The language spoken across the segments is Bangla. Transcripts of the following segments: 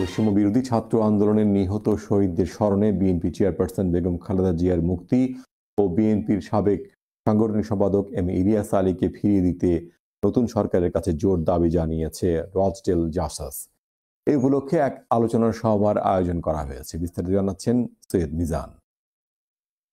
বৈষম্য বিরোধী ছাত্র আন্দোলনের নিহত শহীদদের স্মরণে বিএনপি চেয়ারপারসন বেগম খালেদা জিয়ার মুক্তি ও বিএনপির সাবেক সাংগঠনিক সম্পাদক এম ইলিয়াস আলীকে ফিরিয়ে দিতে নতুন সরকারের কাছে জোর দাবি জানিয়েছে রচডেল জাসাস। এই উপলক্ষে এক আলোচনা সভার আয়োজন করা হয়েছে। বিস্তারিত জানাচ্ছেন সৈয়দ মিজান।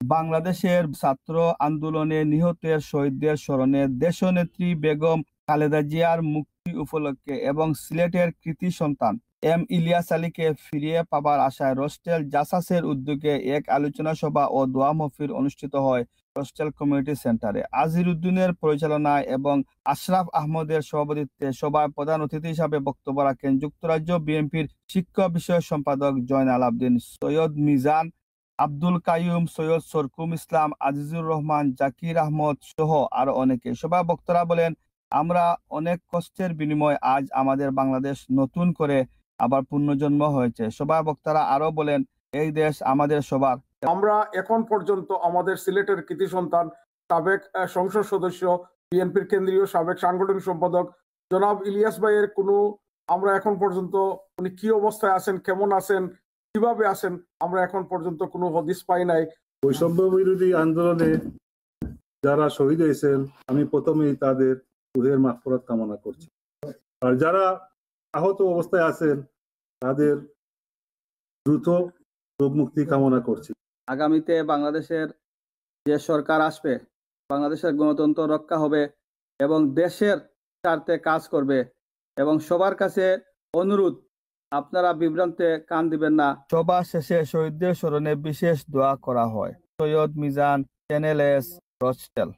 বাংলাদেশের ছাত্র আন্দোলনে নিহতের শহীদদের স্মরণে দেশনেত্রী বেগম খালেদা জিয়ার মুক্তি উপলক্ষে এবং সিলেটের কৃতি সন্তান এম ইলিয়াস আলীকে ফিরিয়ে পাবার আশায় রচডেল জাসাসের উদ্যোগে এক আলোচনা সভা ও দোয়া মাহফিল অনুষ্ঠিত হয় রচডেল কমিউনিটি সেন্টারে। আজিরউদ্দিনের পরিচালনায় এবং আশরাফ আহমদের সভাপতিত্বে সভায় প্রধান অতিথি হিসাবে বক্তব্য রাখেন যুক্তরাজ্য বিএনপির শিক্ষা বিষয়ক সম্পাদক জয়নাল আবদিন, সৈয়দ মিজান, আব্দুল কাইয়ুম, সৈয়দ সরকুম ইসলাম, আজিজুর রহমান, জাকির আহমদ সহ আরো অনেকে। সভায় বক্তারা বলেন, আমরা অনেক কষ্টের বিনিময়ে আজ আমাদের বাংলাদেশ নতুন করে আবার পুনর্জন্ম হয়েছে। সভায় বক্তারা আরো বলেন, এই দেশ আমাদের সবার। আমরা এখন পর্যন্ত আমাদের সিলেটের কৃতি সন্তান সাবেক সংসদ সদস্য বিএনপির কেন্দ্রীয় সাবেক সাংগঠনিক সম্পাদক জনাব ইলিয়াস ভাইয়ের আমরা এখন পর্যন্ত উনি কি অবস্থায় আছেন, কেমন আছেন, কিভাবে আছেন, আমরা এখন পর্যন্ত কোনো হদিস পাই নাই। বৈষম্য বিরোধী আন্দোলনে যারা শহীদ হয়েছেন আমি প্রথমেই তাদের রুহের মাগফিরাত কামনা করছি, আর যারা আহত অবস্থায় আছেন তাদের দ্রুত রোগ মুক্তি কামনা করছি। আগামীতে বাংলাদেশের যে সরকার আসবে, বাংলাদেশের গণতন্ত্র রক্ষা হবে এবং দেশের স্বার্থে কাজ করবে এবং সবার কাছে অনুরোধ, আপনারা বিভ্রান্তে কান দিবেন না। সভা শেষে শহীদদের স্মরণে বিশেষ দোয়া করা হয়। Syed Mizan, channel S, Rochdale.